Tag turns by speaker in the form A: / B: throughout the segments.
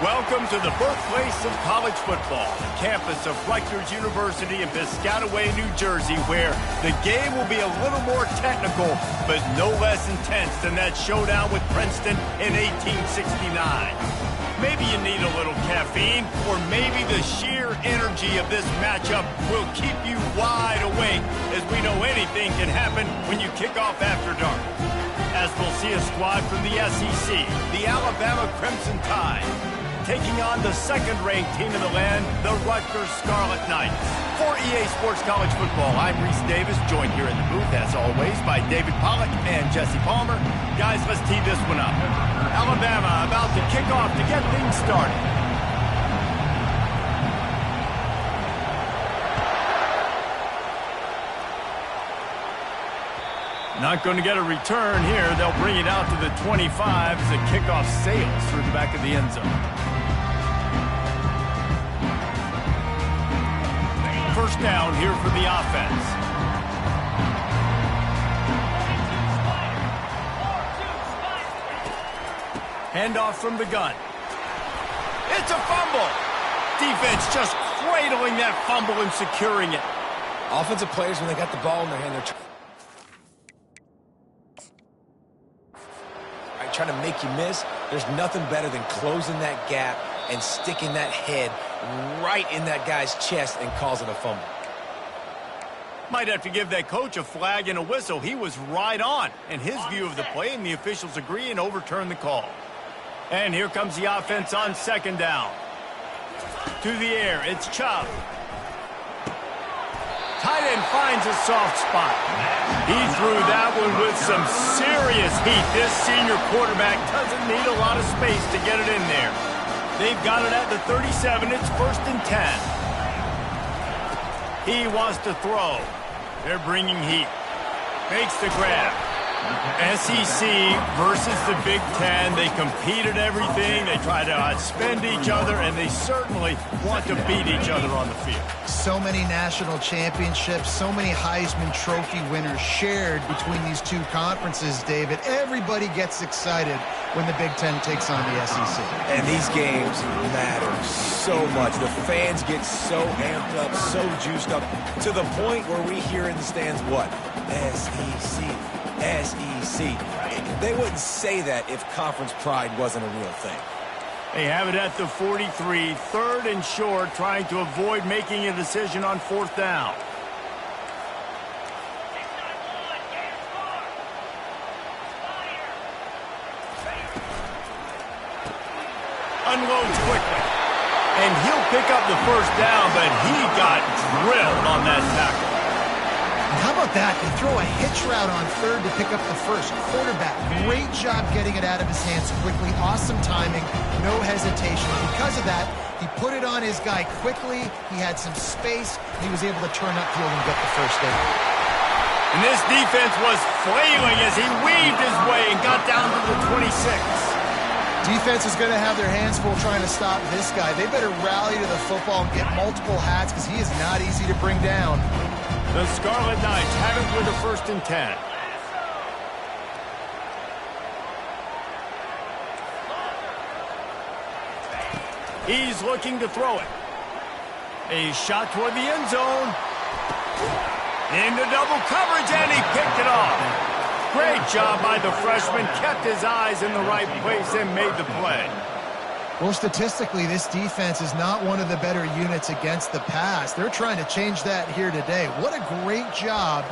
A: Welcome to the birthplace of college football, the campus of Rutgers University in Piscataway, New Jersey, where the game will be a little more technical, but no less intense than that showdown with Princeton in 1869. Maybe you need a little caffeine, or maybe the sheer energy of this matchup will keep you wide awake, as we know anything can happen when you kick off after dark. As we'll see a squad from the SEC, the Alabama Crimson Tide, taking on the second-ranked team in the land, the Rutgers Scarlet Knights. For EA Sports College Football, I'm Reese Davis, joined here in the booth, as always, by David Pollack and Jesse Palmer. Guys, let's tee this one up. Alabama about to kick off to get things started. Not going to get a return here. They'll bring it out to the 25 as the kickoff sails through the back of the end zone. First down here for the offense. Handoff from the gun. It's a fumble. Defense just cradling that fumble and securing it.
B: Offensive players, when they got the ball in their hand, they're trying to make you miss. There's nothing better than closing that gap and sticking that head right in that guy's chest and causing a fumble.
A: Might have to give that coach a flag and a whistle. He was right on in his view of the play, and the officials agree and overturn the call. And here comes the offense on second down. To the air, it's Chubb. Tight end finds a soft spot. He threw that one with some serious heat. This senior quarterback doesn't need a lot of space to get it in there. They've got it at the 37. It's 1st and 10. He wants to throw. They're bringing heat. Makes the grab. SEC versus the Big Ten. They compete at everything. They try to outspend each other, and they certainly want to beat each other on the field.
C: So many national championships, so many Heisman Trophy winners shared between these two conferences, David. Everybody gets excited when the Big Ten takes on the SEC.
B: And these games matter so much. The fans get so amped up, so juiced up, to the point where we hear in the stands, what? SEC. SEC. They wouldn't say that if conference pride wasn't a real thing.
A: They have it at the 43, third and short, trying to avoid making a decision on fourth down. Unloads quickly. And he'll pick up the first down, but he got drilled on that tackle.
C: How about that? They throw a hitch route on third to pick up the first. Quarterback, great job getting it out of his hands quickly. Awesome timing, no hesitation. Because of that, he put it on his guy quickly. He had some space. He was able to turn upfield and get the first down.
A: And this defense was flailing as he weaved his way and got down to the 26.
C: Defense is going to have their hands full trying to stop this guy. They better rally to the football and get multiple hats because he is not easy to bring down.
A: The Scarlet Knights have it with a 1st and 10. He's looking to throw it. A shot toward the end zone. Into double coverage, and he picked it off. Great job by the freshman. Kept his eyes in the right place and made the play.
C: Well, statistically, this defense is not one of the better units against the pass. They're trying to change that here today. What a great job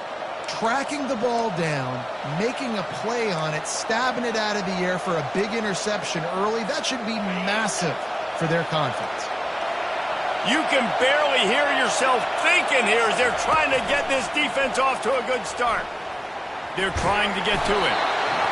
C: tracking the ball down, making a play on it, stabbing it out of the air for a big interception early. That should be massive for their confidence.
A: You can barely hear yourself thinking here as they're trying to get this defense off to a good start. They're trying to get to it.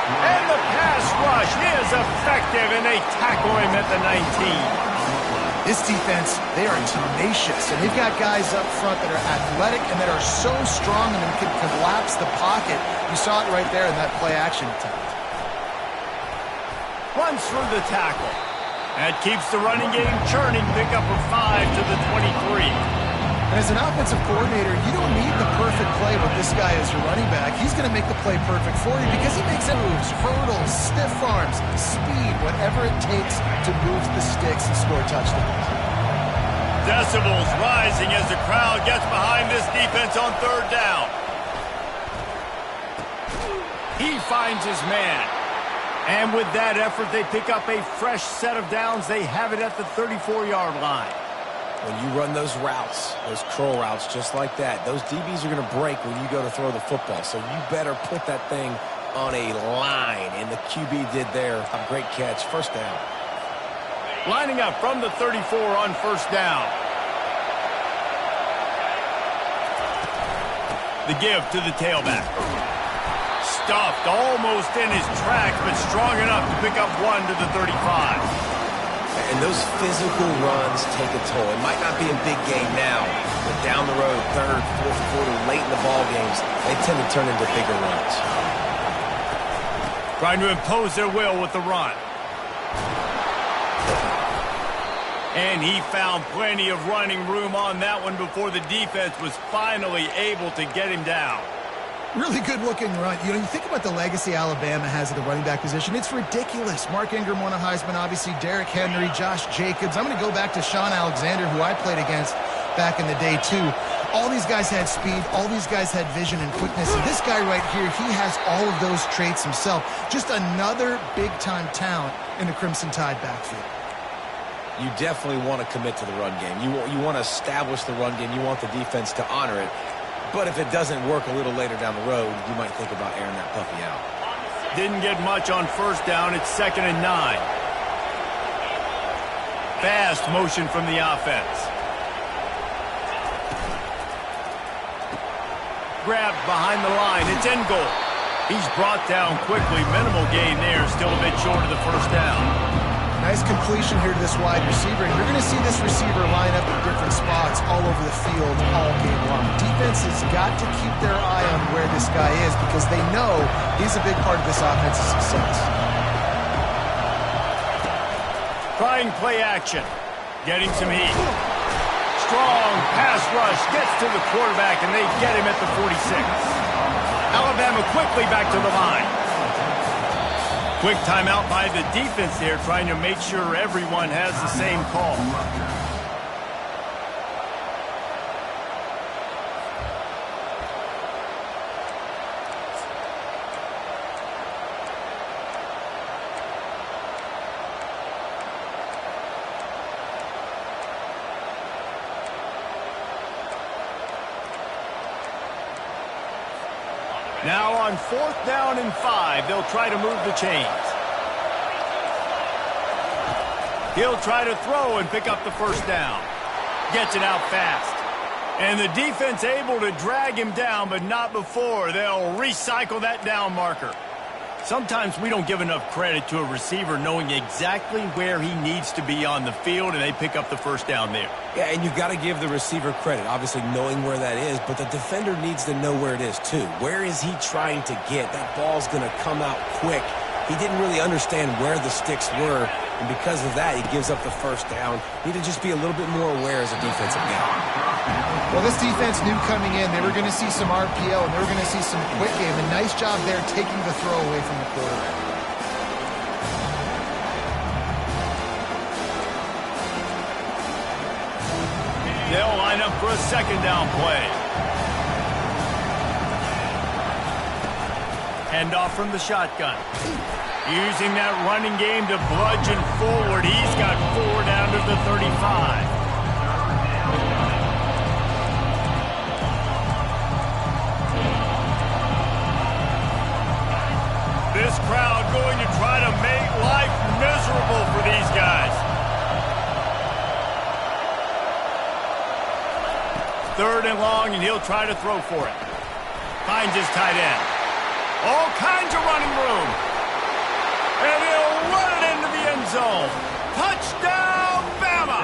A: And the pass rush is effective, and they tackle him at the 19.
C: This defense, they are tenacious, and they've got guys up front that are athletic and that are so strong and can collapse the pocket. You saw it right there in that play-action attempt.
A: Runs through the tackle. That keeps the running game churning. Pick up a 5 to the 23.
C: And as an offensive coordinator, you don't need the perfect play with this guy as your running back. He's going to make the play perfect for you because he makes moves, hurdles, stiff arms, speed, whatever it takes to move the sticks and score touchdowns.
A: Decibels rising as the crowd gets behind this defense on 3rd down. He finds his man. And with that effort, they pick up a fresh set of downs. They have it at the 34-yard line.
B: When you run those routes, those curl routes just like that, those DBs are going to break when you go to throw the football. So you better put that thing on a line, and the QB did there. A great catch, 1st down.
A: Lining up from the 34 on 1st down. The give to the tailback. Stuffed almost in his tracks, but strong enough to pick up 1 to the 35.
B: And those physical runs take a toll. It might not be a big game now, but down the road, 3rd, 4th quarter, late in the ball games, they tend to turn into bigger runs.
A: Trying to impose their will with the run. And he found plenty of running room on that one before the defense was finally able to get him down.
C: Really good-looking run. You know, you think about the legacy Alabama has at the running back position. It's ridiculous. Mark Ingram won a Heisman, obviously. Derrick Henry, Josh Jacobs. I'm going to go back to Sean Alexander, who I played against back in the day, too. All these guys had speed. All these guys had vision and quickness. And this guy right here, he has all of those traits himself. Just another big-time talent in the Crimson Tide backfield.
B: You definitely want to commit to the run game. You want to establish the run game. You want the defense to honor it. But if it doesn't work a little later down the road, you might think about airing that puppy out.
A: Didn't get much on 1st down. It's 2nd and 9. Fast motion from the offense. Grabbed behind the line. It's end goal. He's brought down quickly. Minimal gain there. Still a bit short of the 1st down.
C: Nice completion here to this wide receiver, and you're going to see this receiver line up in different spots all over the field all game long. Defense has got to keep their eye on where this guy is because they know he's a big part of this offense's success.
A: Trying play action. Getting some heat. Strong pass rush gets to the quarterback, and they get him at the 46. Alabama quickly back to the line. Quick timeout by the defense there, trying to make sure everyone has the same call. Now on 4th down and 5, they'll try to move the chains. He'll try to throw and pick up the first down. Gets it out fast. And the defense able to drag him down, but not before. They'll recycle that down marker. Sometimes we don't give enough credit to a receiver knowing exactly where he needs to be on the field, and they pick up the first down there.
B: Yeah, and you've got to give the receiver credit, obviously knowing where that is, but the defender needs to know where it is too. Where is he trying to get? That ball's going to come out quick. He didn't really understand where the sticks were, and because of that, he gives up the first down. Need to just be a little bit more aware as a defensive guy.
C: Well, this defense knew coming in they were going to see some RPO and they were going to see some quick game. A nice job there taking the throw away from the quarterback.
A: They'll line up for a second down play. Hand off from the shotgun. Using that running game to bludgeon forward. He's got 4 down to the 35. This crowd going to try to make life miserable for these guys. 3rd and long, and he'll try to throw for it. Finds his tight end. All kinds of running room. And he'll run it into the end zone. Touchdown, Bama!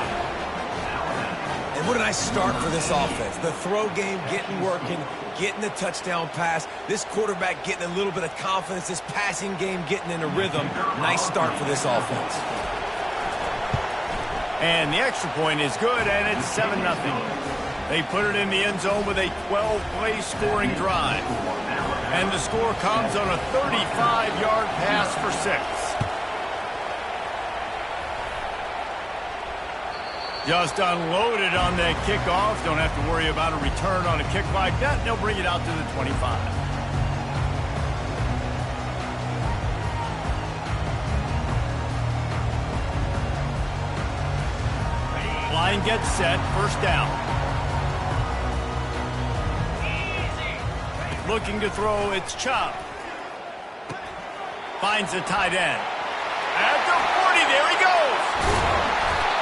B: And what a nice start for this offense. The throw game getting working, getting the touchdown pass. This quarterback getting a little bit of confidence. This passing game getting in a rhythm. Nice start for this offense.
A: And the extra point is good, and it's 7-0. They put it in the end zone with a 12-play scoring drive. And the score comes on a 35-yard pass for 6. Just unloaded on that kickoff. Don't have to worry about a return on a kick like that. They'll bring it out to the 25. Line gets set. First down. Looking to throw, it's Chubb. Finds the tight end. At the 40, there he goes.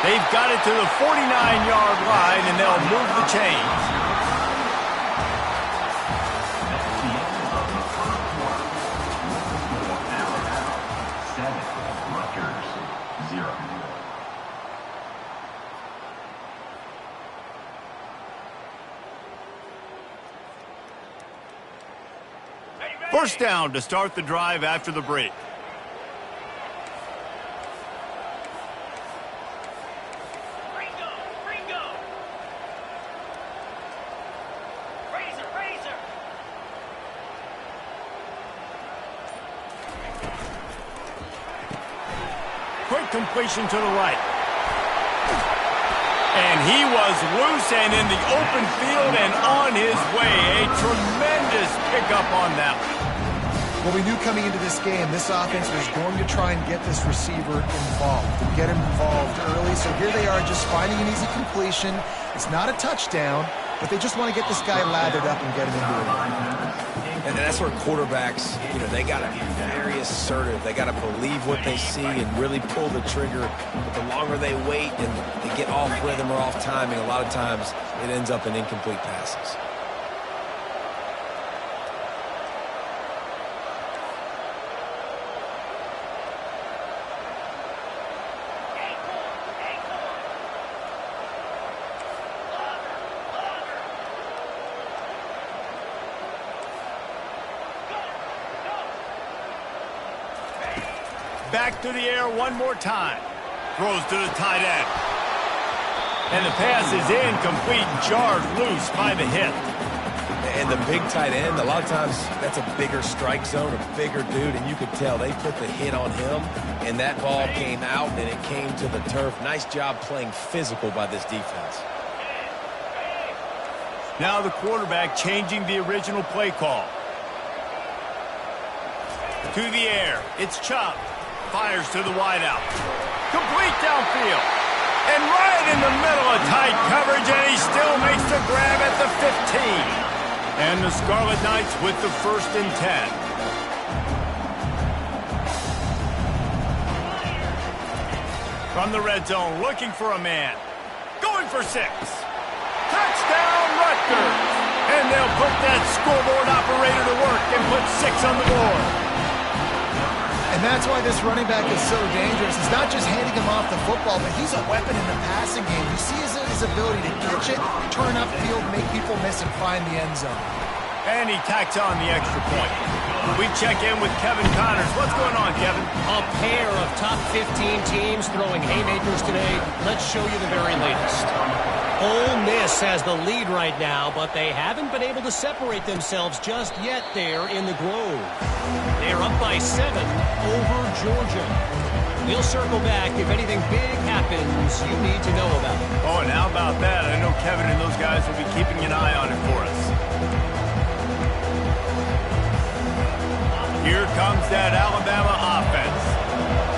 A: They've got it to the 49-yard line, and they'll move the chains.
D: Rutgers, 0.
A: First down to start the drive after the break. Quick completion to the right. And he was loose and in the open field and on his way. A tremendous pickup on that one.
C: Well, we knew coming into this game, this offense was going to try and get this receiver involved and get him involved early. So here they are just finding an easy completion. It's not a touchdown, but they just want to get this guy lathered up and get him into it.
B: And that's where quarterbacks, they got to be very assertive. They got to believe what they see and really pull the trigger. But the longer they wait and they get off rhythm or off timing, a lot of times it ends up in incomplete passes.
A: Back to the air one more time. Throws to the tight end. And the pass is incomplete, jarred loose by the hip.
B: And the big tight end, a lot of times that's a bigger strike zone, a bigger dude, and you could tell they put the hit on him, and that ball came out, and it came to the turf. Nice job playing physical by this defense.
A: Now the quarterback changing the original play call. To the air. It's Chubb. Fires to the wideout. Complete downfield. And right in the middle of tight coverage, and he still makes the grab at the 15. And the Scarlet Knights with the 1st and 10. From the red zone, looking for a man. Going for 6. Touchdown, Rutgers! And they'll put that scoreboard operator to work and put 6 on the board.
C: And that's why this running back is so dangerous. It's not just handing him off the football, but he's a weapon in the passing game. You see his ability to catch it, turn upfield, make people miss, and find the end zone.
A: And he tacks on the extra point. We check in with Kevin Connors. What's going on, Kevin?
E: A pair of top 15 teams throwing haymakers today. Let's show you the very latest. Ole Miss has the lead right now, but they haven't been able to separate themselves just yet there in the Grove. They're up by 7 over Georgia. We'll circle back if anything big happens you need to know about.
A: Oh, and how about that? I know Kevin and those guys will be keeping an eye on it for us. Here comes that Alabama offense.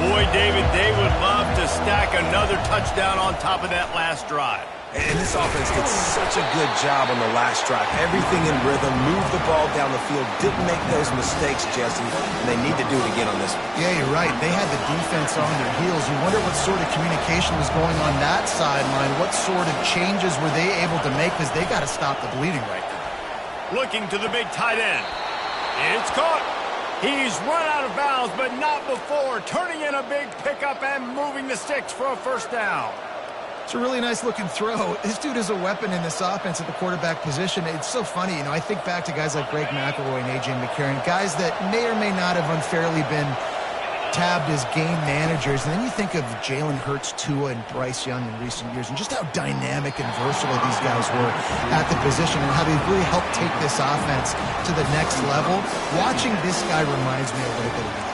A: Boy, David, they would love to stack another touchdown on top of that last drive.
B: And this offense did such a good job on the last drive. Everything in rhythm, moved the ball down the field, didn't make those mistakes, Jesse, and they need to do it again on this one.
C: Yeah, you're right. They had the defense on their heels. You wonder what sort of communication was going on that sideline. What sort of changes were they able to make, because they got to stop the bleeding right now.
A: Looking to the big tight end. It's caught. He's run out of bounds, but not before. Turning in a big pickup and moving the sticks for a 1st down.
C: It's a really nice-looking throw. This dude is a weapon in this offense at the quarterback position. It's so funny, I think back to guys like Greg McElroy and A.J. McCarron, guys that may or may not have unfairly been tabbed as game managers. And then you think of Jalen Hurts, Tua, and Bryce Young in recent years, and just how dynamic and versatile these guys were at the position and how they really helped take this offense to the next level. Watching this guy reminds me a little bit of that.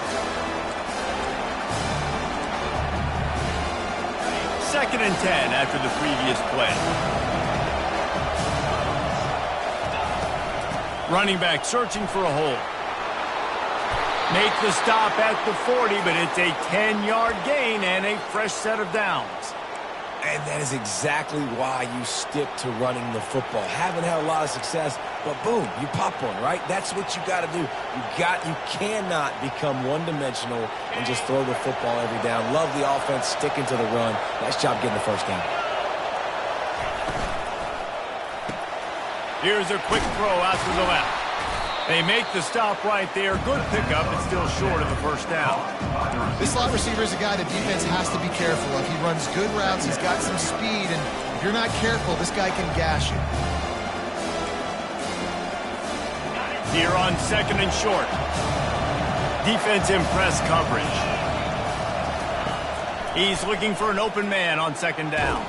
A: 2nd and 10 after the previous play. Running back searching for a hole. Make the stop at the 40, but it's a 10-yard gain and a fresh set of downs.
B: And that is exactly why you stick to running the football. Haven't had a lot of success, but boom, you pop one, right? That's what you got to do. You cannot become one-dimensional and just throw the football every down. Love the offense, sticking to the run. Nice job getting the 1st down.
A: Here's a quick throw out to the left. They make the stop right there. Good pickup, but still short of the 1st down.
C: This slot receiver is a guy the defense has to be careful of. He runs good routes. He's got some speed, and if you're not careful, this guy can gash you.
A: Here on 2nd and short. Defense in press coverage. He's looking for an open man on 2nd down.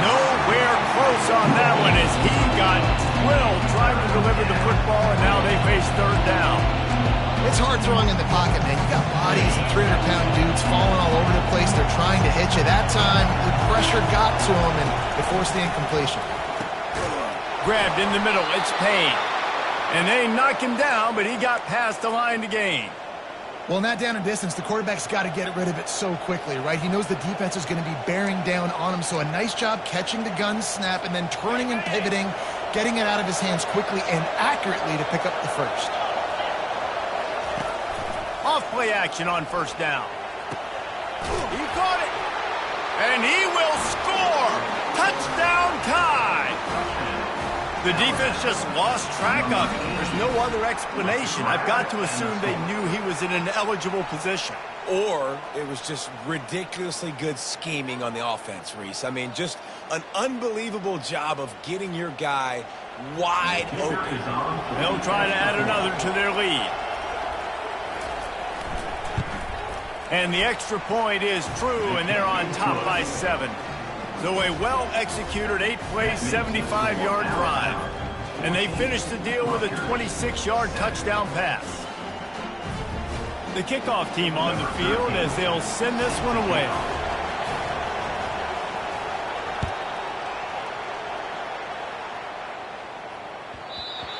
A: Nowhere close on that one as he got drilled trying to deliver the football, and now they face 3rd down.
C: It's hard throwing in the pocket, man. You got bodies and 300-pound dudes falling all over the place. They're trying to hit you. That time, the pressure got to him, and it forced the incompletion.
A: Grabbed in the middle. It's Payne. And they knock him down, but he got past the line to gain.
C: Well, in that down and distance, the quarterback's got to get rid of it so quickly, right? He knows the defense is going to be bearing down on him, so a nice job catching the gun snap and then turning and pivoting, getting it out of his hands quickly and accurately to pick up the 1st.
A: Off-play action on 1st down. He caught it. And he will score. Touchdown tie. The defense just lost track of it. There's no other explanation. I've got to assume they knew he was in an eligible position.
B: Or it was just ridiculously good scheming on the offense, Reese. I mean, just an unbelievable job of getting your guy wide open.
A: They'll try to add another to their lead. And the extra point is true, and they're on top by 7. So a well-executed 8-play, 75-yard drive. And they finish the deal with a 26-yard touchdown pass. The kickoff team on the field as they'll send this one away.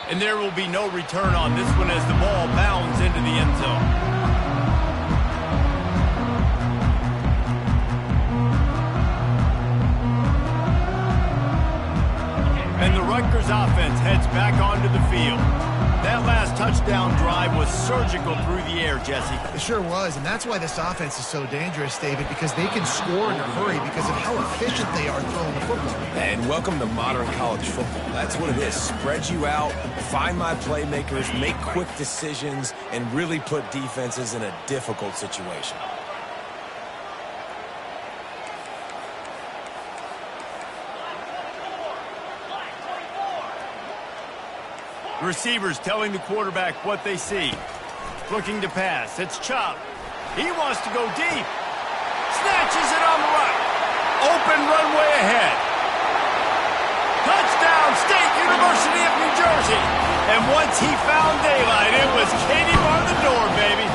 A: And there will be no return on this one as the ball bounds into the end zone. And the Rutgers offense heads back onto the field. That last touchdown drive was surgical through the air, Jesse.
C: It sure was, and that's why this offense is so dangerous, David, because they can score in a hurry because of how efficient they are throwing the football.
B: And welcome to modern college football. That's what it is. Spread you out, find my playmakers, make quick decisions, and really put defenses in a difficult situation.
A: Receivers telling the quarterback what they see. Looking to pass. It's Chubb. He wants to go deep. Snatches it on the right. Open runway ahead. Touchdown, State University of New Jersey. And once he found daylight, it was Katie bar the door, baby.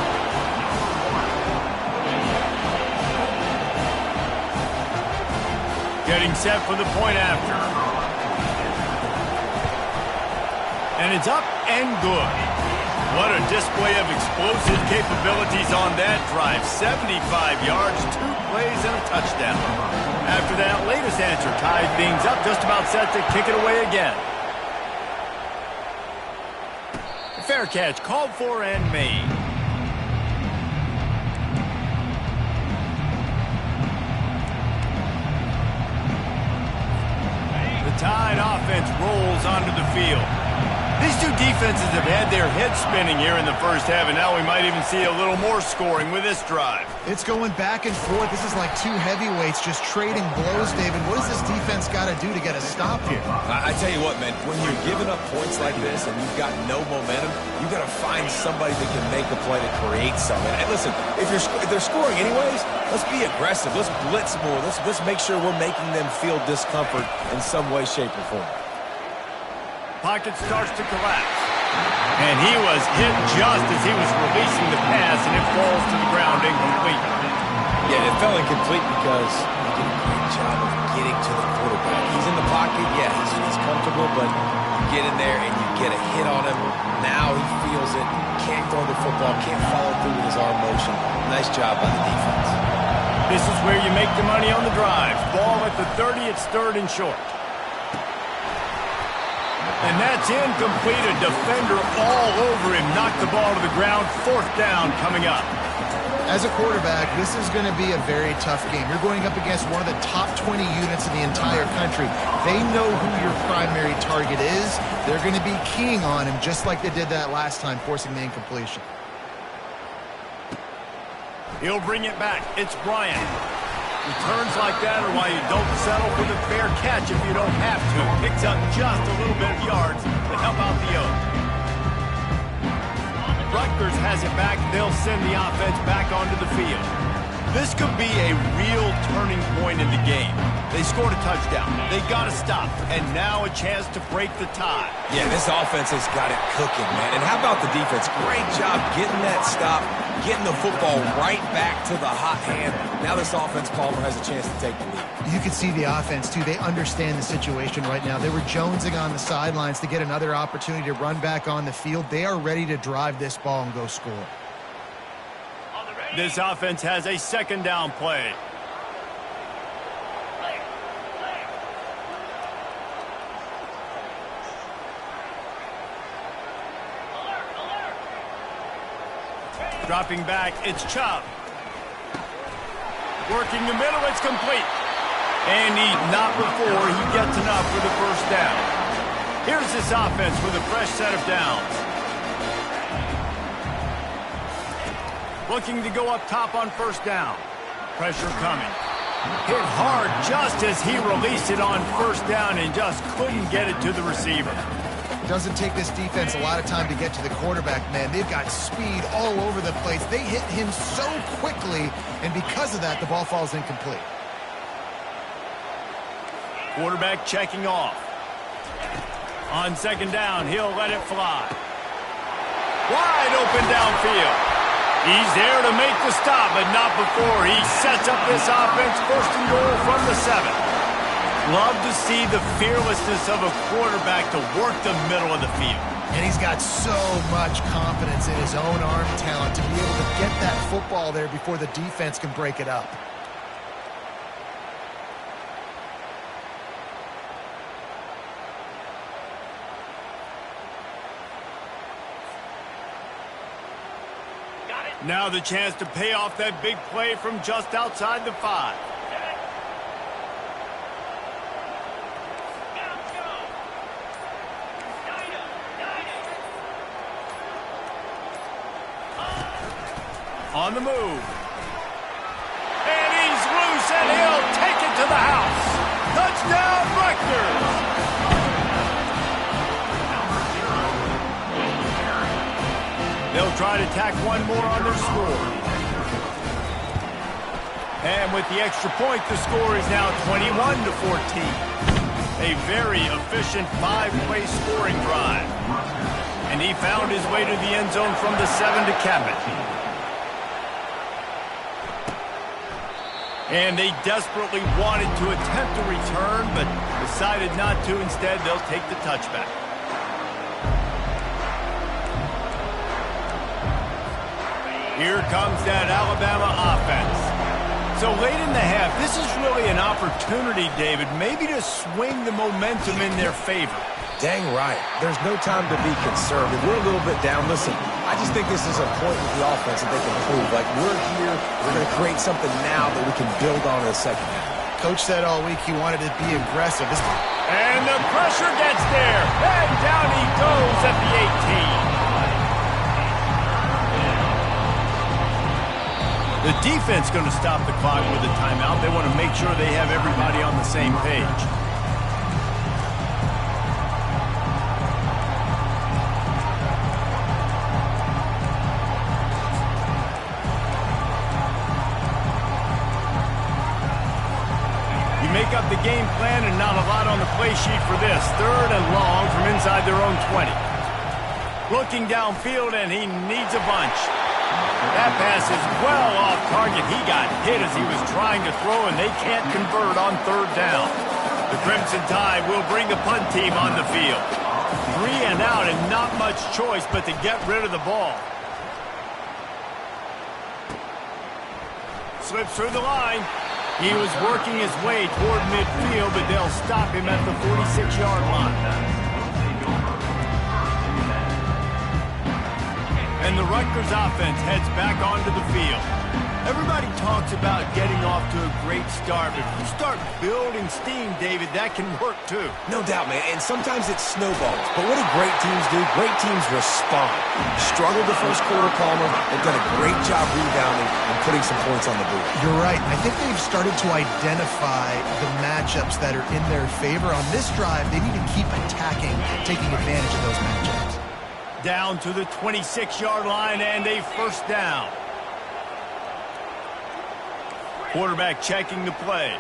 A: Getting set for the point after. And it's up and good. What a display of explosive capabilities on that drive. 75 yards, 2 plays, and a touchdown. After that latest answer tied things up, just about set to kick it away again. Fair catch, called for and made. The Tide offense rolls onto the field. These two defenses have had their heads spinning here in the first half, and now we might even see a little more scoring with this drive.
C: It's going back and forth. This is like two heavyweights just trading blows, David. What does this defense got to do to get a stop here?
B: I tell you what, man, when you're giving up points like this and you've got no momentum, you got to find somebody that can make a play to create something. And listen, if they're scoring anyways, let's be aggressive. Let's blitz more. Let's make sure we're making them feel discomfort in some way, shape, or form.
A: Pocket starts to collapse. And he was hit just as he was releasing the pass, and it falls to the ground incomplete.
B: Yeah, it fell incomplete because he did a great job of getting to the quarterback. He's in the pocket, yeah, he's comfortable, but you get in there and you get a hit on him. Now he feels it, can't throw the football, can't follow through with his arm motion. Nice job by the defense.
A: This is where you make the money on the drive. Ball at the 30, it's 3rd and short. And that's incomplete. A defender all over him. Knocked the ball to the ground. 4th down coming up.
C: As a quarterback, this is going to be a very tough game. You're going up against one of the top 20 units in the entire country. They know who your primary target is. They're going to be keying on him just like they did that last time, forcing the incompletion.
A: He'll bring it back. It's Bryant. Returns like that are why you don't settle for the fair catch if you don't have to. Picks up just a little bit of yards to help out the Oak. Rutgers has it back. They'll send the offense back onto the field. This could be a real turning point in the game. They scored a touchdown. They got to stop. And now a chance to break the tie.
B: Yeah, this offense has got it cooking, man. And how about the defense? Great job getting that stop, getting the football right back to the hot hand. Now this offense, Palmer, has a chance to take the lead.
C: You can see the offense, too. They understand the situation right now. They were jonesing on the sidelines to get another opportunity to run back on the field. They are ready to drive this ball and go score.
A: This offense has a 2nd down play. Dropping back, it's Chubb. Working the middle, it's complete. And not before he gets enough for the 1st down. Here's this offense with a fresh set of downs. Looking to go up top on 1st down. Pressure coming. Hit hard just as he released it on 1st down and just couldn't get it to the receiver.
C: doesn't take this defense a lot of time to get to the quarterback, man. They've got speed all over the place. They hit him so quickly, and because of that, the ball falls incomplete.
A: Quarterback checking off. On second down, he'll let it fly. Wide open downfield. He's there to make the stop, but not before he sets up this offense. First and goal from the 7. Love to see the fearlessness of a quarterback to work the middle of the field.
C: And he's got so much confidence in his own arm talent to be able to get that football there before the defense can break it up.
A: Now the chance to pay off that big play from just outside the 5. On the move. And he's loose, and he'll take it to the house. Touchdown, Rutgers! They'll try to tack one more on their score. And with the extra point, the score is now 21-14. A very efficient 5-play scoring drive. And he found his way to the end zone from the 7 to cap it. And they desperately wanted to attempt a return, but decided not to. Instead, they'll take the touchback. Here comes that Alabama offense. So late in the half, this is really an opportunity, David, maybe to swing the momentum in their favor.
B: Dang right. There's no time to be concerned. If we're a little bit down, listen, I just think this is a point with the offense that they can prove. Like, we're here, we're going to create something now that we can build on in the second half.
C: Coach said all week he wanted to be aggressive.
A: And the pressure gets there. And down he goes at the 18. The defense going to stop the clock with a timeout. They want to make sure they have everybody on the same page. You make up the game plan and not a lot on the play sheet for this. 3rd and long from inside their own 20. Looking downfield, and he needs a bunch. That pass is well off target. He got hit as he was trying to throw, and they can't convert on 3rd down. The Crimson Tide will bring the punt team on the field. 3 and out, and not much choice but to get rid of the ball. Slips through the line. He was working his way toward midfield, but they'll stop him at the 46-yard line. And the Rutgers offense heads back onto the field. Everybody talks about getting off to a great start, but if you start building steam, David, that can work too.
B: No doubt, man, and sometimes it snowballs. But what do great teams do? Great teams respond. Struggled the first quarter, Palmer. They've done a great job rebounding and putting some points on the board.
C: You're right. I think they've started to identify the matchups that are in their favor. On this drive, they need to keep attacking, taking advantage of those matchups.
A: Down to the 26-yard line and a first down. Quarterback checking the play.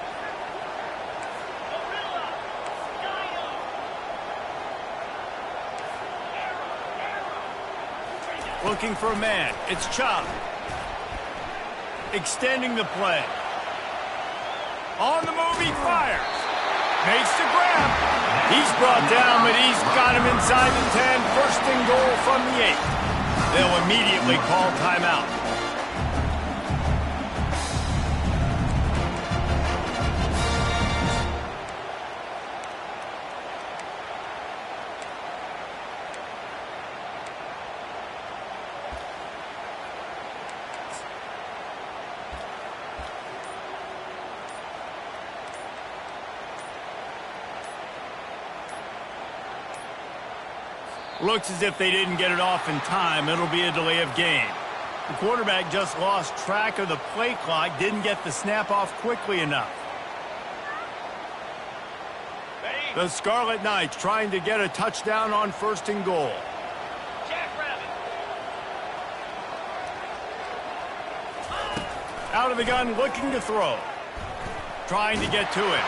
A: Looking for a man. It's Chop. Extending the play. On the move, he fires. Makes the grab. He's brought down, but he's got him inside the 10. First and goal from the 8. They'll immediately call timeout. Looks as if they didn't get it off in time. It'll be a delay of game. The quarterback just lost track of the play clock, didn't get the snap off quickly enough. The Scarlet Knights trying to get a touchdown on 1st and goal. Out of the gun, looking to throw. Trying to get to it.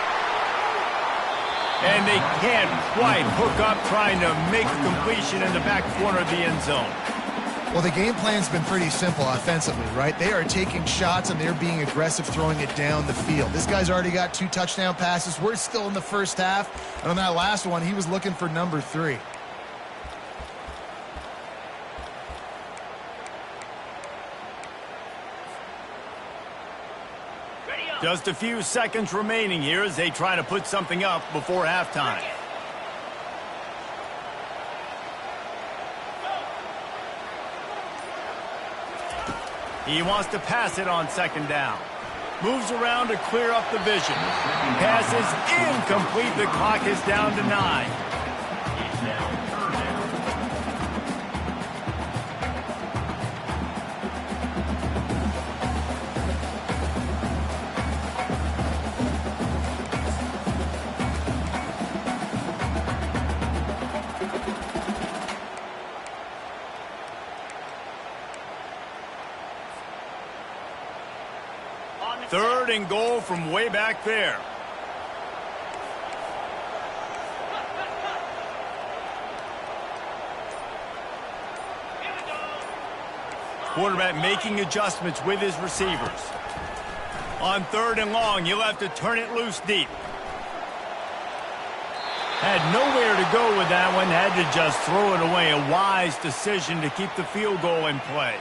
A: And they can't quite hook up, trying to make a completion in the back corner of the end zone.
C: Well, the game plan's been pretty simple offensively, right? They are taking shots and they're being aggressive throwing it down the field. This guy's already got 2 touchdown passes. We're still in the first half. And on that last one, he was looking for number 3.
A: Just a few seconds remaining here as they try to put something up before halftime. He wants to pass it on 2nd down. Moves around to clear up the vision. Pass is incomplete. The clock is down to 9. Third and goal from way back there. Quarterback making adjustments with his receivers. On 3rd and long, he'll have to turn it loose deep. Had nowhere to go with that one, had to just throw it away. A wise decision to keep the field goal in play.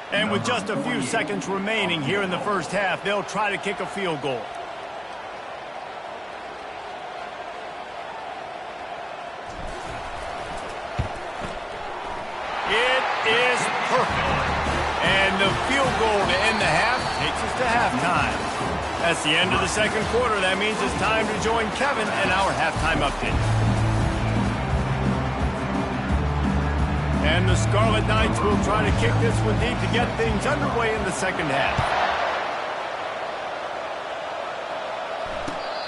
A: And with just a few seconds remaining here in the first half, they'll try to kick a field goal. It is perfect. And the field goal to end the half takes us to halftime. That's the end of the 2nd quarter. That means it's time to join Kevin in our halftime update. And the Scarlet Knights will try to kick this one deep to get things underway in the 2nd half.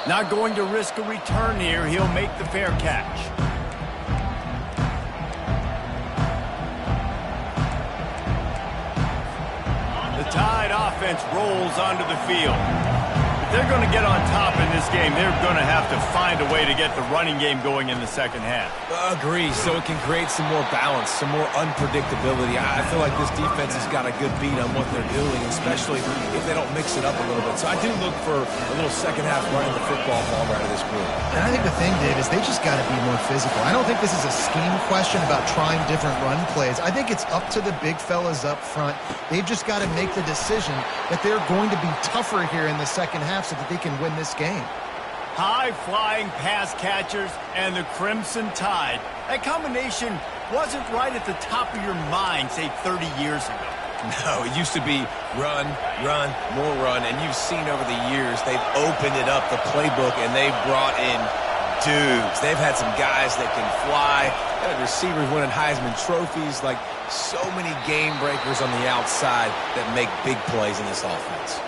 A: Not going to risk a return here. He'll make the fair catch. The Tide offense rolls onto the field. If they're going to get on top in this game, they're going to have to find a way to get the running game going in the 2nd half.
B: Agree, so it can create some more balance, some more unpredictability. I feel like this defense has got a good beat on what they're doing, especially if they don't mix it up a little bit. So I do look for a little 2nd half running the football ball right of this group.
C: And I think the thing, Dave, is they just got to be more physical. I don't think this is a scheme question about trying different run plays. I think it's up to the big fellas up front. They've just got to make the decision that they're going to be tougher here in the 2nd half so that they can win this game.
A: High-flying pass catchers and the Crimson Tide. That combination wasn't right at the top of your mind, say, 30 years ago.
B: No, it used to be run, run, more run, and you've seen over the years they've opened it up, the playbook, and they've brought in dudes. They've had some guys that can fly, and receivers winning Heisman trophies, like so many game breakers on the outside that make big plays in this offense.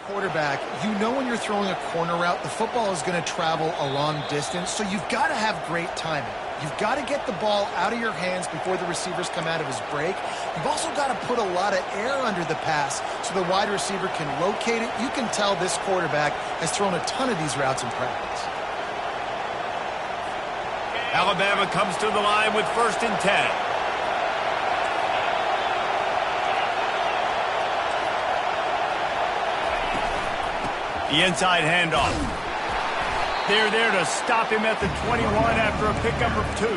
C: Quarterback, you know when you're throwing a corner route, the football is going to travel a long distance, so you've got to have great timing. You've got to get the ball out of your hands before the receivers come out of his break. You've also got to put a lot of air under the pass so the wide receiver can locate it. You can tell this quarterback has thrown a ton of these routes in practice.
A: Alabama comes to the line with 1st and 10. The inside handoff. They're there to stop him at the 21 after a pickup of 2.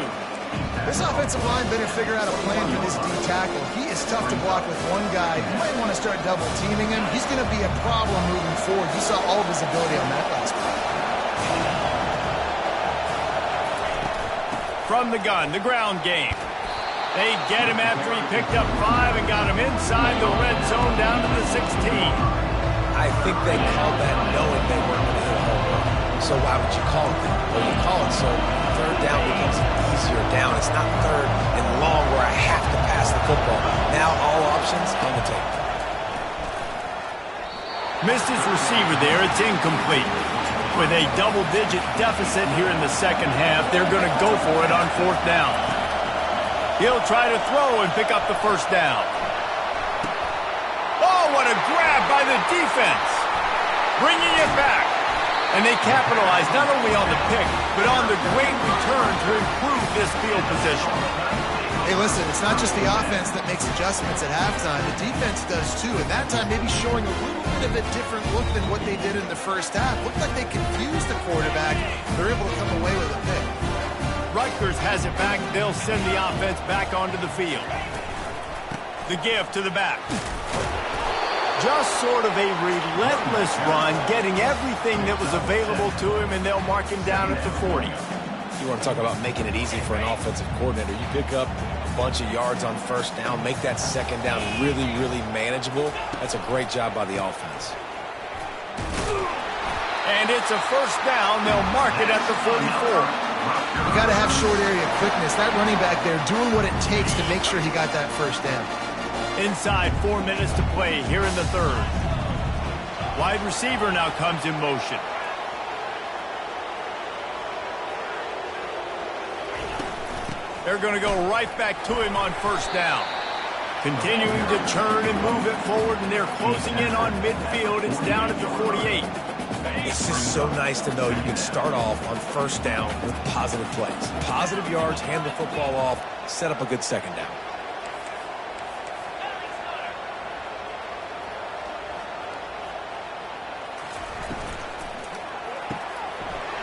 C: This offensive line better figure out a plan for this D tackle. He is tough to block with one guy. You might want to start double teaming him. He's going to be a problem moving forward. You saw all of his ability on that last play.
A: From the gun, the ground game. They get him after he picked up 5 and got him inside the red zone down to the 16.
B: I think they called that knowing they weren't going to hit a home run. So why would you call it that? Well, you call it so 3rd down becomes an easier down. It's not 3rd and long where I have to pass the football. Now all options on the table.
A: Missed his receiver there. It's incomplete. With a double-digit deficit here in the second half, they're going to go for it on fourth down. He'll try to throw and pick up the first down. Oh, what a grab by the defense. Bringing it back. And they capitalize not only on the pick, but on the great return to improve this field position.
C: Hey, listen, it's not just the offense that makes adjustments at halftime. The defense does too, and that time maybe showing a little bit of a different look than what they did in the first half. Looked like they confused the quarterback. They're able to come away with a pick.
A: Rutgers has it back. They'll send the offense back onto the field. The give to the back. Just sort of a relentless run, getting everything that was available to him, and they'll mark him down at the 40.
B: You want to talk about making it easy for an offensive coordinator. You pick up a bunch of yards on first down, make that second down really, really manageable. That's a great job by the offense.
A: And it's a first down. They'll mark it at the 44.
C: You got to have short area quickness. That running back there doing what it takes to make sure he got that first down.
A: Inside 4 minutes to play here in the third. Wide receiver now comes in motion. They're going to go right back to him on first down. Continuing to turn and move it forward, and they're closing in on midfield. It's down at the 48.
B: It's just so nice to know you can start off on first down with positive plays. Positive yards, hand the football off, set up a good second down.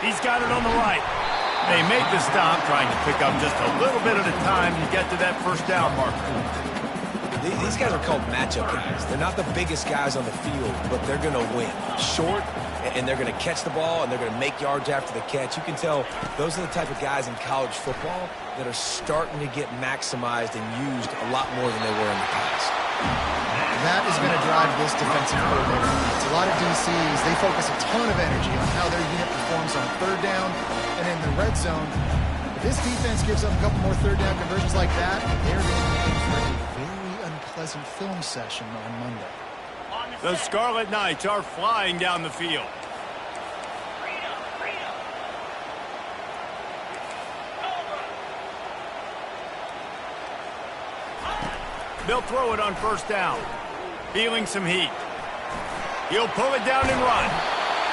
A: He's got it on the right. They make the stop, trying to pick up just a little bit at a time to get to that first down marker.
B: These guys are called matchup guys. They're not the biggest guys on the field, but they're going to win. Short, and they're going to catch the ball, and they're going to make yards after the catch. You can tell those are the type of guys in college football that are starting to get maximized and used a lot more than they were in the past.
C: That is going to drive this defensive coordinator. It's a lot of DCs. They focus a ton of energy on how their unit performs on third down and in the red zone. If this defense gives up a couple more third down conversions like that, they're going to be in for a very unpleasant film session on Monday.
A: The Scarlet Knights are flying down the field. They'll throw it on first down. Feeling some heat. He'll pull it down and run.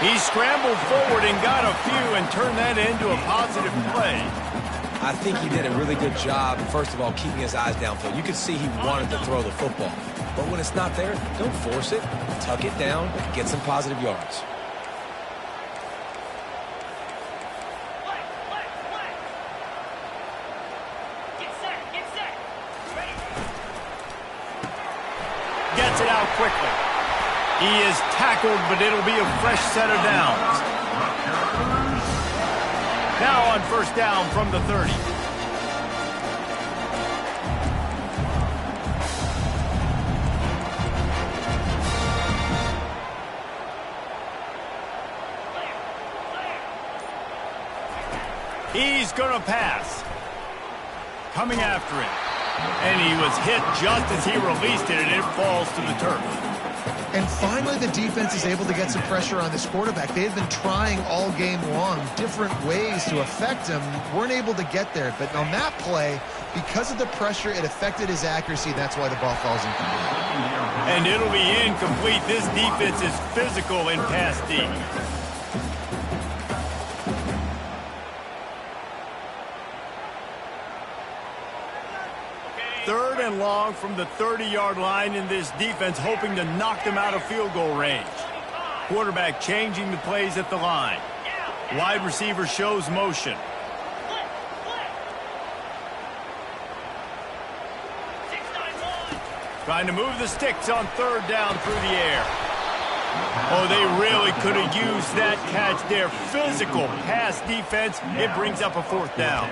A: He scrambled forward and got a few and turned that into a positive play.
B: I think he did a really good job, first of all, keeping his eyes downfield. You could see he wanted to throw the football. But when it's not there, don't force it. Tuck it down, get some positive yards.
A: Gets it out quickly. He is tackled, but it'll be a fresh set of downs. Now on first down from the 30. He's going to pass. Coming after him. And he was hit just as he released it, and it falls to the turf.
C: And finally, the defense is able to get some pressure on this quarterback. They've been trying all game long different ways to affect him. Weren't able to get there. But on that play, because of the pressure, it affected his accuracy. That's why the ball falls incomplete.
A: And it'll be incomplete. This defense is physical in pass D. Third and long from the 30-yard line, in this defense hoping to knock them out of field goal range. Quarterback changing the plays at the line. Wide receiver shows motion. Trying to move the sticks on third down through the air. Oh, they really could have used that catch there. Physical pass defense. It brings up a fourth down.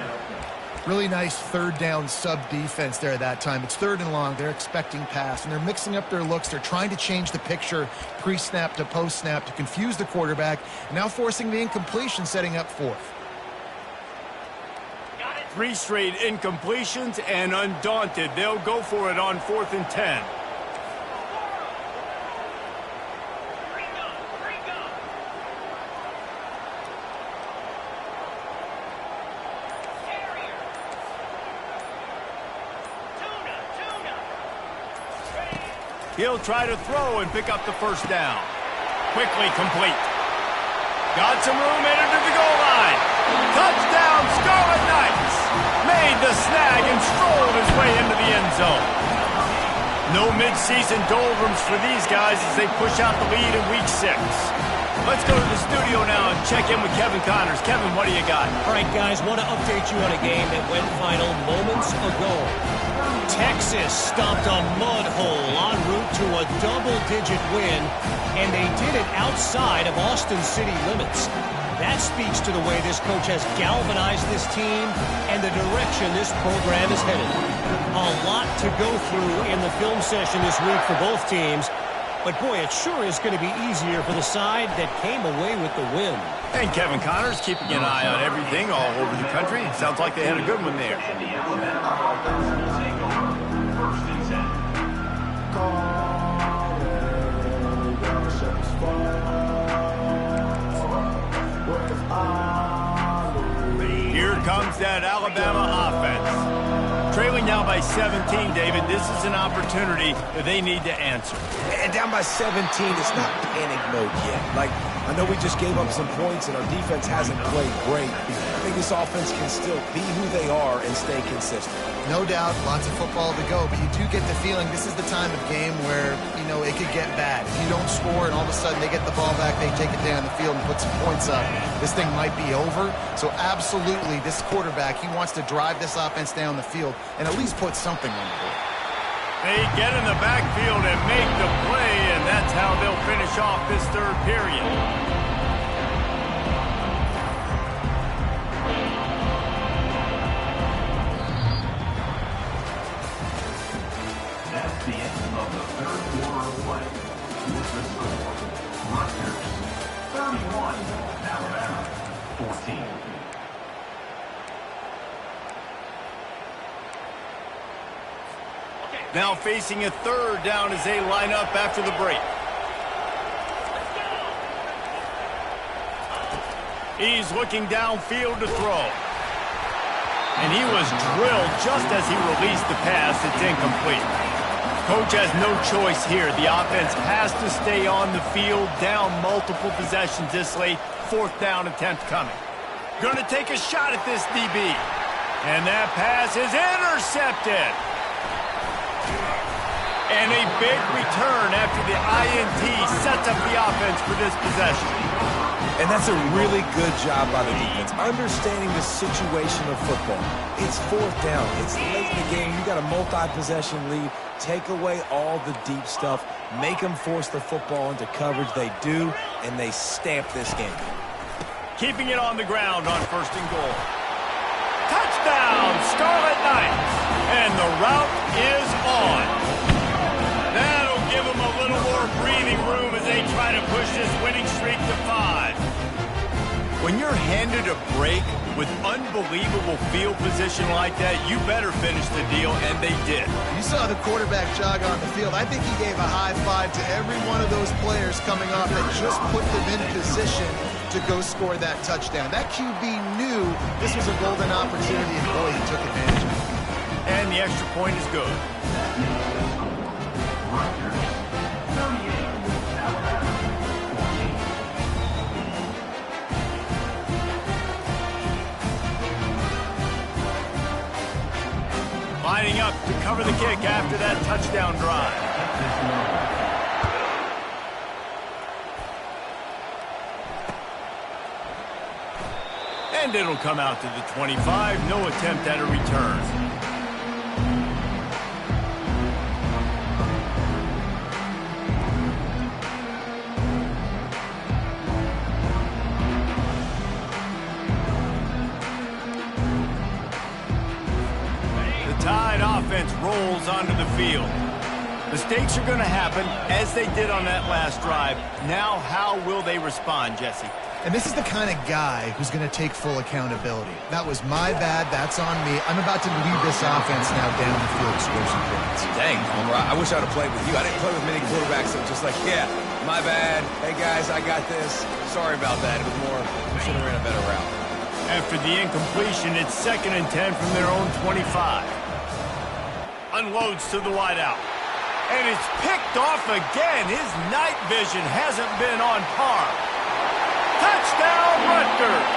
C: Really nice third down sub-defense there at that time. It's third and long. They're expecting pass, and they're mixing up their looks. They're trying to change the picture pre-snap to post-snap to confuse the quarterback, now forcing the incompletion, setting up fourth.
A: 3 straight incompletions, and undaunted, they'll go for it on 4th and 10. He'll try to throw and pick up the first down. Quickly complete. Got some room, headed to the goal line. Touchdown, Scarlet Knights! Made the snag and strolled his way into the end zone. No mid-season doldrums for these guys as they push out the lead in Week 6. Let's go to the studio now and check in with Kevin Connors. Kevin, what do you got?
E: All right, guys, want to update you on a game that went final moments ago. Texas stomped a mud hole en route to a double-digit win, and they did it outside of Austin city limits. That speaks to the way this coach has galvanized this team and the direction this program is headed. A lot to go through in the film session this week for both teams, but boy, it sure is going to be easier for the side that came away with the win.
A: And Kevin Connors keeping an eye on everything all over the country. Sounds like they had a good one there. Here comes that Alabama offense. Trailing now by 17, David. This is an opportunity that they need to answer.
B: And down by 17, it's not panic mode yet. Like, I know we just gave up some points and our defense hasn't played great. I think this offense can still be who they are and stay consistent.
C: No doubt, lots of football to go, but you do get the feeling this is the time of game where, you know, it could get bad. If you don't score and all of a sudden they get the ball back, they take it down the field and put some points up, this thing might be over. So absolutely, this quarterback, he wants to drive this offense down the field and at least put something on the board.
A: They get in the backfield and make the play, and that's how they'll finish off this third period.
D: That's the end of the third quarter of play. With the score, Rutgers 31, Alabama 14.
A: Now facing a third down as they line up after the break. He's looking downfield to throw. And he was drilled just as he released the pass. It's incomplete. Coach has no choice here. The offense has to stay on the field, down multiple possessions this late. Fourth down attempt coming. Going to take a shot at this DB. And that pass is intercepted. And a big return after the INT sets up the offense for this possession.
B: And that's a really good job by the defense, understanding the situation of football. It's fourth down. It's late in the game. You got a multi-possession lead. Take away all the deep stuff. Make them force the football into coverage. They do, and they stamp this game.
A: Keeping it on the ground on first and goal. Touchdown, Scarlet Knights. And the route is on. That'll give them a little more breathing room as they try to push this winning streak to 5. When you're handed a break with unbelievable field position like that, you better finish the deal, and they did.
C: You saw the quarterback jog on the field. I think he gave a high five to every one of those players coming off that just put them in position to go score that touchdown. That QB knew this was a golden opportunity, and boy, he took advantage of it.
A: And the extra point is good.
D: Rutgers 38, Alabama 14.
A: Lining up to cover the kick after that touchdown drive. And it'll come out to the 25. No attempt at a return. Offense rolls onto the field. Mistakes are going to happen, as they did on that last drive. Now, how will they respond, Jesse?
C: And this is the kind of guy who's going to take full accountability. That was my bad. That's on me. I'm about to lead this offense now down the field to score some points.
B: Dang, Homer, I wish I would have played with you. I didn't play with many quarterbacks that were just like, yeah, my bad. Hey, guys, I got this. Sorry about that. It was more, we should have ran a better route.
A: After the incompletion, it's 2nd and 10 from their own 25. Unloads to the wideout. And it's picked off again. His night vision hasn't been on par. Touchdown, Rutgers.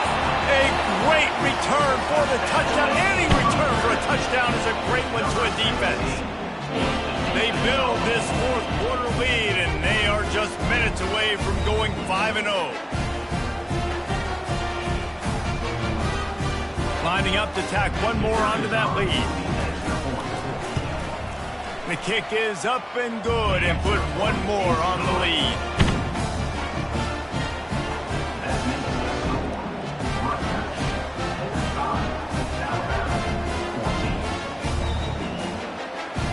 A: A great return for the touchdown. Any return for a touchdown is a great one to a defense. They build this fourth quarter lead, and they are just minutes away from going 5-0. Lining up to tack one more onto that lead. The kick is up and good and put one more on the lead.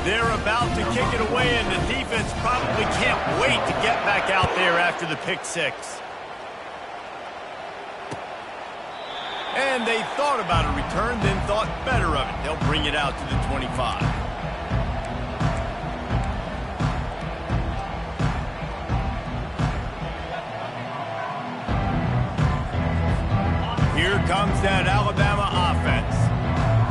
A: They're about to kick it away, and the defense probably can't wait to get back out there after the pick six. And they thought about a return, then thought better of it. They'll bring it out to the 25. Here comes that Alabama offense.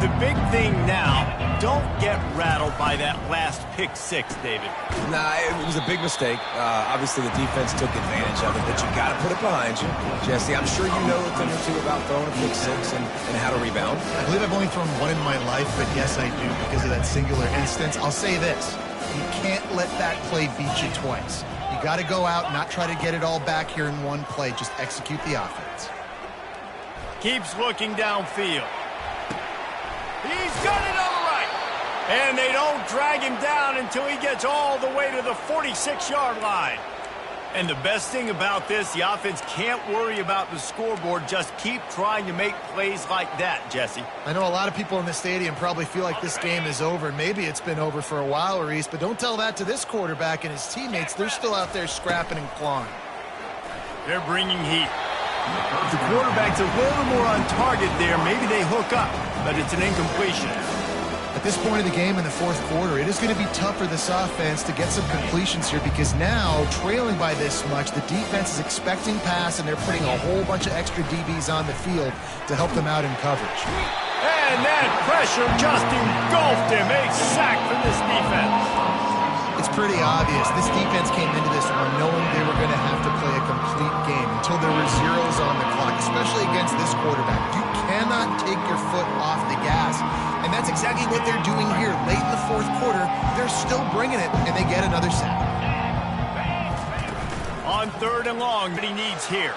A: The big thing now, don't get rattled by that last pick six, David.
B: Nah, it was a big mistake. Obviously, the defense took advantage of it, but you got to put it behind you. Jesse, I'm sure you know a thing or two about throwing a pick six and how to rebound.
C: I believe I've only thrown one in my life, but yes, I do because of that singular instance. I'll say this. You can't let that play beat you twice. You got to go out, not try to get it all back here in one play. Just execute the offense.
A: Keeps looking downfield. He's got it on the right. And they don't drag him down until he gets all the way to the 46-yard line. And the best thing about this, the offense can't worry about the scoreboard. Just keep trying to make plays like that, Jesse.
C: I know a lot of people in the stadium probably feel like this game is over. Maybe it's been over for a while, Reese, but don't tell that to this quarterback and his teammates. They're still out there scrapping and clawing.
A: They're bringing heat. The quarterback's a little more on target there. Maybe they hook up, but it's an incompletion.
C: At this point of the game in the fourth quarter, it is going to be tough for this offense to get some completions here because now, trailing by this much, the defense is expecting pass, and they're putting a whole bunch of extra DBs on the field to help them out in coverage.
A: And that pressure just engulfed him. A sack from this defense.
C: It's pretty obvious. This defense came into this one knowing they were going to have to play a complete game until there were zeros on the clock, especially against this quarterback. You cannot take your foot off the gas. And that's exactly what they're doing here. Late in the fourth quarter, they're still bringing it, and they get another sack.
A: On third and long, but he needs here.